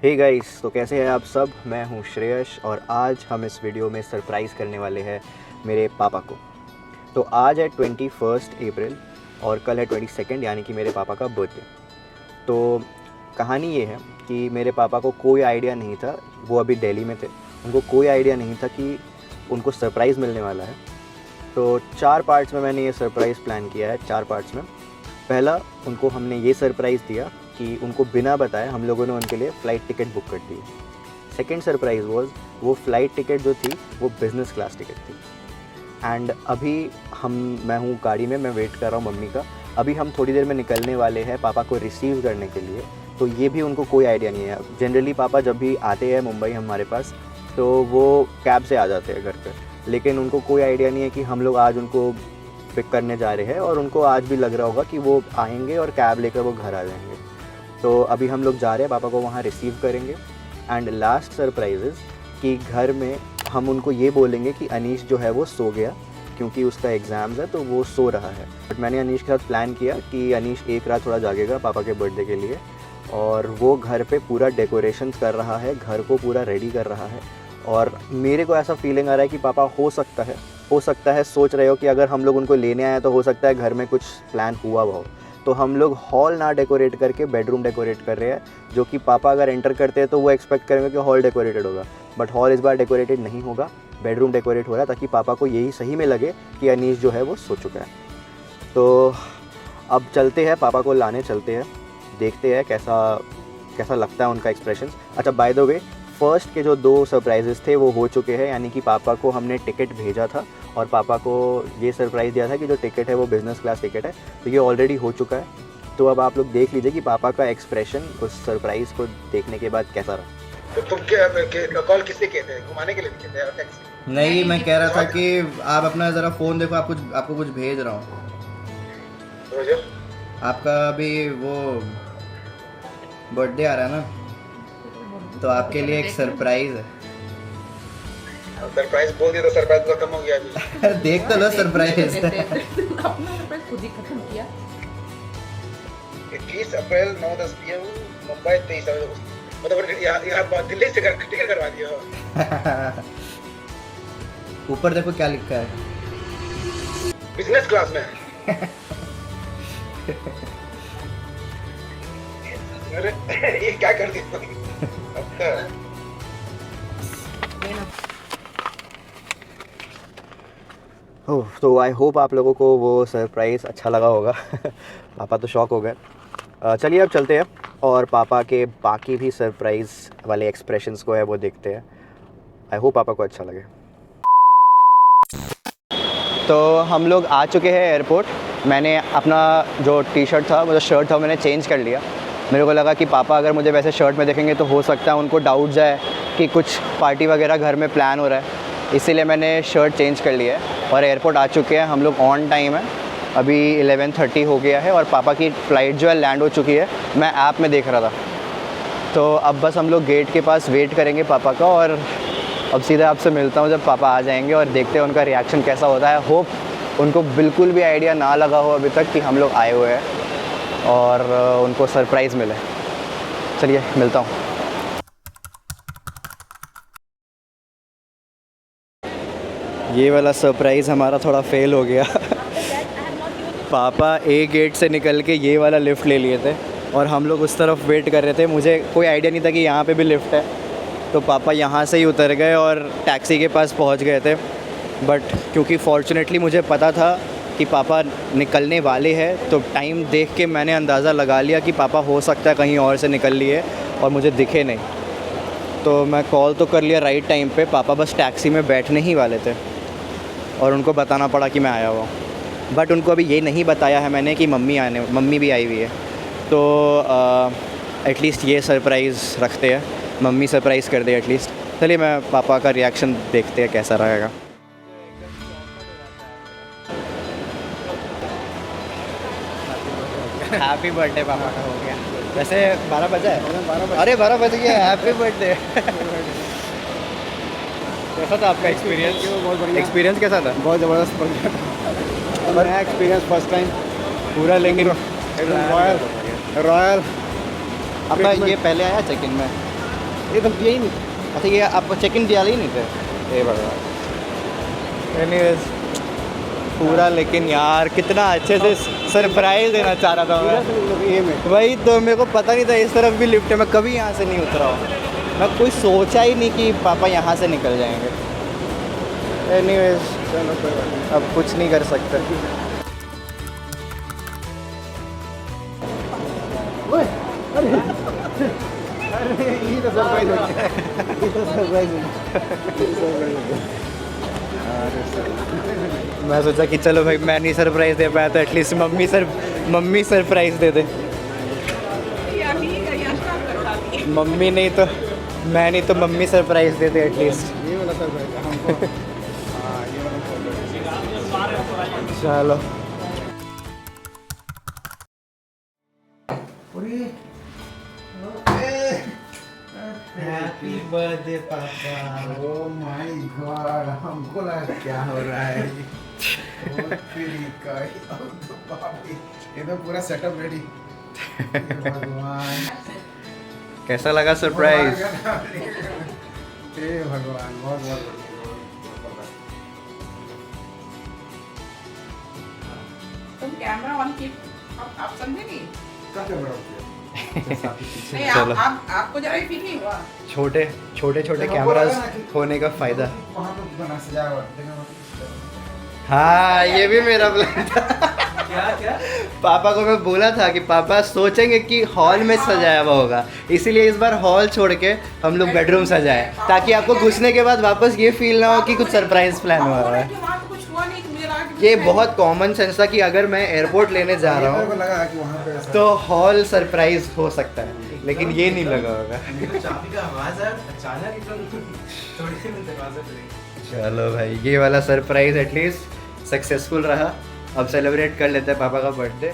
Hey guys, तो कैसे हैं आप सब। मैं हूं श्रेयश और आज हम इस वीडियो में सरप्राइज़ करने वाले हैं मेरे पापा को। तो आज है 21 अप्रैल और कल है 22 यानी कि मेरे पापा का बर्थडे। तो कहानी ये है कि मेरे पापा को कोई आइडिया नहीं था, वो अभी दिल्ली में थे, उनको कोई आइडिया नहीं था कि उनको सरप्राइज़ मिलने वाला है। तो 4 पार्ट्स में मैंने ये सरप्राइज़ प्लान किया है। 4 पार्ट्स में पहला उनको हमने ये सरप्राइज़ दिया कि उनको बिना बताए हम लोगों ने उनके लिए फ़्लाइट टिकट बुक कर दी। सेकंड सरप्राइज़ वाज वो फ़्लाइट टिकट जो थी वो बिज़नेस क्लास टिकट थी। एंड अभी मैं हूँ गाड़ी में, मैं वेट कर रहा हूँ मम्मी का। अभी हम थोड़ी देर में निकलने वाले हैं पापा को रिसीव करने के लिए। तो ये भी उनको कोई आइडिया नहीं है। जनरली पापा जब भी आते हैं मुंबई हमारे पास तो वो कैब से आ जाते हैं घर पर, लेकिन उनको कोई आइडिया नहीं है कि हम लोग आज उनको पिक करने जा रहे हैं और उनको आज भी लग रहा होगा कि वो आएंगे और कैब लेकर वो घर आ जाएंगे। तो अभी हम लोग जा रहे हैं, पापा को वहाँ रिसीव करेंगे। एंड लास्ट सरप्राइज़ कि घर में हम उनको ये बोलेंगे कि अनीश जो है वो सो गया क्योंकि उसका एग्ज़ाम्स है तो वो सो रहा है। बट मैंने अनीश के साथ प्लान किया कि अनीश एक रात थोड़ा जागेगा पापा के बर्थडे के लिए और वो घर पे पूरा डेकोरेशंस कर रहा है, घर को पूरा रेडी कर रहा है। और मेरे को ऐसा फीलिंग आ रहा है कि पापा हो सकता है सोच रहे हो कि अगर हम लोग उनको लेने आए तो हो सकता है घर में कुछ प्लान हुआ हो। तो हम लोग हॉल ना डेकोरेट करके बेडरूम डेकोरेट कर रहे हैं, जो कि पापा अगर एंटर करते हैं तो वो एक्सपेक्ट करेंगे कि हॉल डेकोरेटेड होगा। बट हॉल इस बार डेकोरेटेड नहीं होगा, बेडरूम डेकोरेट हो रहा है ताकि पापा को यही सही में लगे कि अनीश जो है वो सो चुका है। तो अब चलते हैं, पापा को लाने चलते हैं, देखते हैं कैसा लगता है उनका एक्सप्रेशन। अच्छा, बाय द वे फर्स्ट के जो 2 सरप्राइजेस थे वो हो चुके हैं, यानी कि पापा को हमने टिकट भेजा था और पापा को ये सरप्राइज़ दिया था कि जो टिकट है वो बिज़नेस क्लास टिकट है। तो ये ऑलरेडी हो चुका है। तो अब आप लोग देख लीजिए कि पापा का एक्सप्रेशन उस सरप्राइज़ को देखने के बाद कैसा रहा। तो तुम क्या कॉल किससे कहते हैं? घुमाने के लिए कहते हैं और टैक्सी? नहीं, मैं कह रहा था कि आप अपना ज़रा फ़ोन देखो, आपको कुछ भेज रहा हूँ। रोजर आपका अभी वो बर्थडे आ रहा है ना, तो आपके लिए एक सरप्राइज़ है। सरप्राइज बोल दिया तो सरप्राइज तो खत्म हो गया अभी। देख तो लो सरप्राइज। अपना सरप्राइज खुद ही खत्म किया। 21 अप्रैल 9:10 PM मुंबई 23 मतलब यहाँ दिल्ली से टिकट करवा दिया हो। ऊपर देखो क्या लिखा है, बिजनेस क्लास में। अरे ये क्या कर दिया? ओह, तो आई होप आप लोगों को वो सरप्राइज़ अच्छा लगा होगा। पापा तो शॉक हो गए। चलिए अब चलते हैं और पापा के बाकी भी सरप्राइज़ वाले एक्सप्रेशंस को है वो देखते हैं। आई होप पापा को अच्छा लगे। तो हम लोग आ चुके हैं एयरपोर्ट। मैंने अपना जो टी-शर्ट था, मतलब शर्ट था, मैंने चेंज कर लिया। मेरे को लगा कि पापा अगर मुझे वैसे शर्ट में देखेंगे तो हो सकता है उनको डाउट जाए कि कुछ पार्टी वगैरह घर में प्लान हो रहा है, इसीलिए मैंने शर्ट चेंज कर लिया है और एयरपोर्ट आ चुके हैं। हम लोग ऑन टाइम है, अभी 11:30 हो गया है और पापा की फ़्लाइट जो है लैंड हो चुकी है। मैं ऐप में देख रहा था। तो अब बस हम लोग गेट के पास वेट करेंगे पापा का और अब सीधे आपसे मिलता हूँ जब पापा आ जाएंगे और देखते हैं उनका रिएक्शन कैसा होता है। होप उनको बिल्कुल भी आइडिया ना लगा हो अभी तक कि हम लोग आए हुए हैं और उनको सरप्राइज़ मिले। चलिए मिलता हूँ। ये वाला सरप्राइज़ हमारा थोड़ा फेल हो गया। पापा एक गेट से निकल के ये वाला लिफ्ट ले लिए थे और हम लोग उस तरफ वेट कर रहे थे। मुझे कोई आइडिया नहीं था कि यहाँ पे भी लिफ्ट है, तो पापा यहाँ से ही उतर गए और टैक्सी के पास पहुँच गए थे। बट क्योंकि फॉर्चुनेटली मुझे पता था कि पापा निकलने वाले हैं, तो टाइम देख के मैंने अंदाज़ा लगा लिया कि पापा हो सकता है कहीं और से निकल लिए और मुझे दिखे नहीं। तो मैं कॉल तो कर लिया राइट टाइम पे। पापा बस टैक्सी में बैठने ही वाले थे और उनको बताना पड़ा कि मैं आया हुआ हूँ। बट उनको अभी ये नहीं बताया है मैंने कि मम्मी भी आई हुई है। तो एटलीस्ट ये सरप्राइज़ रखते हैं, मम्मी सरप्राइज़ कर दे एटलीस्ट। चलिए मैं पापा का रिएक्शन देखते हैं कैसा रहेगा। हैप्पी बर्थडे पापा का हो गया। वैसे 12 बजे है। अरे 12 बज गया, हैप्पी बर्थडे। कैसा था आपका एक्सपीरियंस? बहुत बढ़िया। एक्सपीरियंस कैसा था? बहुत ज़बरदस्त बढ़िया। नया एक्सपीरियंस फर्स्ट टाइम पूरा, लेकिन रॉयल आपका ये पहले आया चेक इन में? ये बस दिया ही नहीं। अच्छा ये आपको चेक इन दिया ही नहीं थे ये भगवान। एनीवेज पूरा, लेकिन यार कितना अच्छे से सरप्राइज देना चाह रहा था मैं। वही तो मेरे को पता नहीं था इस तरफ भी लिफ्ट है, मैं कभी यहाँ से नहीं उतरा हूँ, मैं कोई सोचा ही नहीं कि पापा यहाँ से निकल जाएंगे। एनीवेज अब कुछ नहीं कर सकते। ये तो सरप्राइज हो गया, ये तो सरप्राइज मैं सोचा कि चलो भाई मैं नहीं सरप्राइज दे पाया तो एटलीस्ट मम्मी सरप्राइज दे दे। मम्मी नहीं तो मैं, नहीं तो मम्मी सरप्राइज दे दे एटलीस्ट। ये वाला सरप्राइज हमको। हाँ ये वाला चलो हैप्पी बर्थडे पापा। ओह माय गॉड, हमको लगा क्या हो रहा है। ये तो पूरा सेटअप रेडी। भगवान कैसा लगा सरप्राइज? हे भगवान, बहुत बहुत तुम कैमरा ऑन की आप समझे नहीं? क्या कैमरा किया? नहीं चलो। आपको जरा भी फील नहीं हुआ? छोटे छोटे कैमरास होने का फायदा। वहाँ पे बना सजावट। हाँ ये भी मेरा प्लान था। क्या पापा को मैं बोला था कि पापा सोचेंगे कि हॉल में सजाया हुआ होगा, इसीलिए इस बार हॉल छोड़ के हम लोग बेडरूम सजाए, ताकि आपको घुसने के बाद वापस ये फील ना हो कि कुछ सरप्राइज प्लान हुआ है। ये बहुत कॉमन सेंस था कि अगर मैं एयरपोर्ट लेने जा रहा हूँ लगा कि वहाँ पे ऐसा- तो हॉल सरप्राइज हो सकता है, लेकिन ये नहीं लगा होगा। चाबी का आवाज है अचानक एकदम थोड़ी देर में दरवाजा खुलेगा। चलो भाई ये वाला सरप्राइज एटलीस्ट सक्सेसफुल रहा। अब सेलिब्रेट कर लेते हैं पापा का बर्थडे।